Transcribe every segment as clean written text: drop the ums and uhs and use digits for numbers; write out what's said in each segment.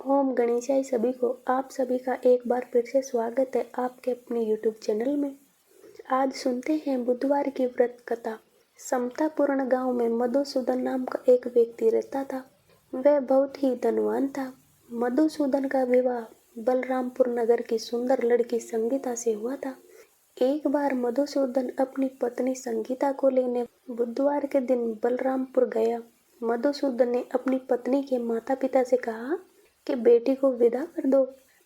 ओम गणेशाय सभी को। आप सभी का एक बार फिर से स्वागत है आपके अपने यूट्यूब चैनल में। आज सुनते हैं बुधवार की व्रत कथा। समतापूर्ण गांव में मधुसूदन नाम का एक व्यक्ति रहता था। वह बहुत ही धनवान था। मधुसूदन का विवाह बलरामपुर नगर की सुंदर लड़की संगीता से हुआ था। एक बार मधुसूदन अपनी पत्नी संगीता को लेने बुधवार के दिन बलरामपुर गया। मधुसूदन ने अपनी पत्नी के माता पिता से कहा कि बेटी को विदा कर दो।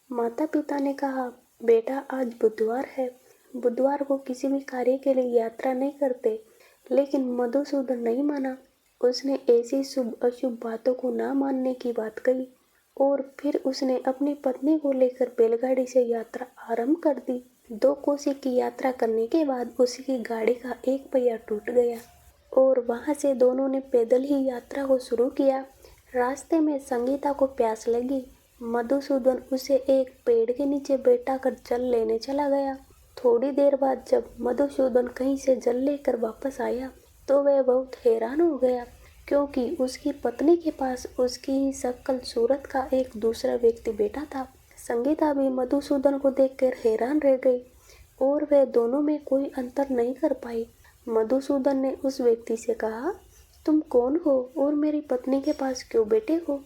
माता पिता ने कहा, बेटा आज बुधवार है, बुधवार को किसी भी कार्य के लिए यात्रा नहीं करते। लेकिन मधुसूदन नहीं माना। उसने ऐसी शुभ अशुभ बातों को ना मानने की बात कही और फिर उसने अपनी पत्नी को लेकर बैलगाड़ी से यात्रा आरंभ कर दी। 2 कोसी की यात्रा करने के बाद उसकी गाड़ी का एक पहिया टूट गया और वहां से दोनों ने पैदल ही यात्रा को शुरू किया। रास्ते में संगीता को प्यास लगी। मधुसूदन उसे एक पेड़ के नीचे बैठा कर जल लेने चला गया। थोड़ी देर बाद जब मधुसूदन कहीं से जल लेकर वापस आया तो वह बहुत हैरान हो गया, क्योंकि उसकी पत्नी के पास उसकी ही शक्ल सूरत का एक दूसरा व्यक्ति बैठा था। संगीता भी मधुसूदन को देखकर हैरान रह गई और वह दोनों में कोई अंतर नहीं कर पाई। मधुसूदन ने उस व्यक्ति से कहा, तुम कौन हो और मेरी पत्नी के पास क्यों बैठे हो?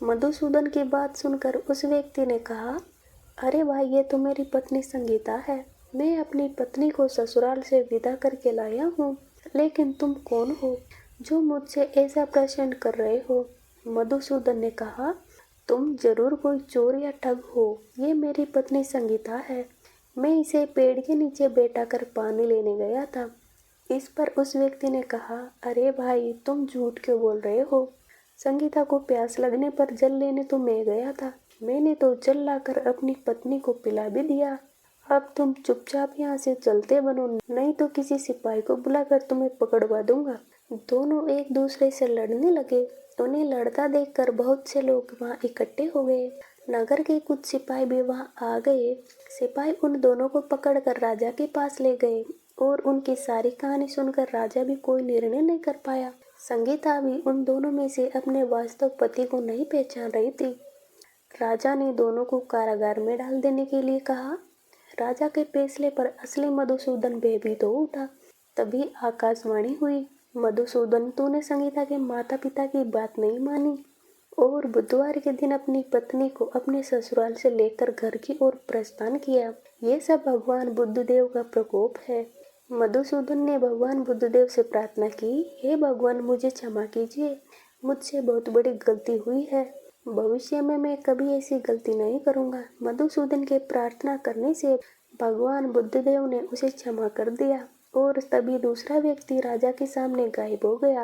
मधुसूदन की बात सुनकर उस व्यक्ति ने कहा, अरे भाई, ये तो मेरी पत्नी संगीता है। मैं अपनी पत्नी को ससुराल से विदा करके लाया हूँ। लेकिन तुम कौन हो जो मुझसे ऐसा प्रश्न कर रहे हो? मधुसूदन ने कहा, तुम जरूर कोई चोर या ठग हो। ये मेरी पत्नी संगीता है। मैं इसे पेड़ के नीचे बैठा कर पानी लेने गया था। इस पर उस व्यक्ति ने कहा, अरे भाई, तुम झूठ क्यों बोल रहे हो? संगीता को प्यास लगने पर जल लेने तो मैं गया था। मैंने तो जल लाकर अपनी पत्नी को पिला भी दिया। अब तुम चुपचाप यहाँ से चलते बनो, नहीं तो किसी सिपाही को बुलाकर तुम्हें पकड़वा दूंगा। दोनों एक दूसरे से लड़ने लगे। उन्हें लड़ता देखकर बहुत से लोग वहाँ इकट्ठे हो गए। नगर के कुछ सिपाही भी वहाँ आ गए। सिपाही उन दोनों को पकड़कर राजा के पास ले गए और उनकी सारी कहानी सुनकर राजा भी कोई निर्णय नहीं कर पाया। संगीता भी उन दोनों में से अपने वास्तव पति को नहीं पहचान रही थी। राजा ने दोनों को कारागार में डाल देने के लिए कहा। राजा के फैसले पर असली मधुसूदन भयभीत हो उठा। तभी आकाशवाणी हुई, मधुसूदन, तूने संगीता के माता पिता की बात नहीं मानी और बुधवार के दिन अपनी पत्नी को अपने ससुराल से लेकर घर की ओर प्रस्थान किया। ये सब भगवान बुद्धदेव का प्रकोप है। मधुसूदन ने भगवान बुद्धदेव से प्रार्थना की, हे भगवान, मुझे क्षमा कीजिए, मुझसे बहुत बड़ी गलती हुई है। भविष्य में मैं कभी ऐसी गलती नहीं करूंगा। मधुसूदन के प्रार्थना करने से भगवान बुद्धदेव ने उसे क्षमा कर दिया और तभी दूसरा व्यक्ति राजा के सामने गायब हो गया।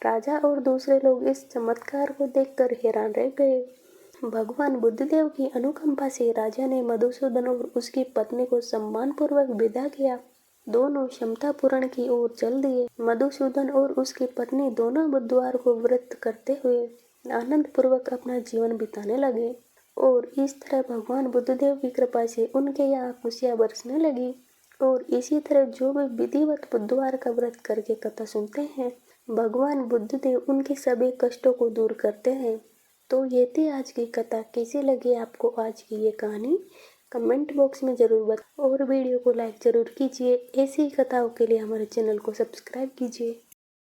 राजा और दूसरे लोग इस चमत्कार को देखकर हैरान रह गए। भगवान बुद्धदेव की अनुकंपा से राजा ने मधुसूदन और उसकी पत्नी को सम्मानपूर्वक विदा किया। दोनों क्षमता पूर्ण की ओर चल दिए। मधुसूदन और उसकी पत्नी दोनों बुधवार को व्रत करते हुए आनंद पूर्वक अपना जीवन बिताने लगे और इस तरह भगवान बुद्धदेव की कृपा से उनके यहाँ खुशियाँ बरसने लगी। और इसी तरह जो भी विधिवत बुधवार का व्रत करके कथा सुनते हैं, भगवान बुद्धदेव उनके सभी कष्टों को दूर करते हैं। तो ये थी आज की कथा। कैसी लगी आपको आज की ये कहानी? कमेंट बॉक्स में ज़रूर बताएं और वीडियो को लाइक ज़रूर कीजिए। ऐसी कथाओं के लिए हमारे चैनल को सब्सक्राइब कीजिए।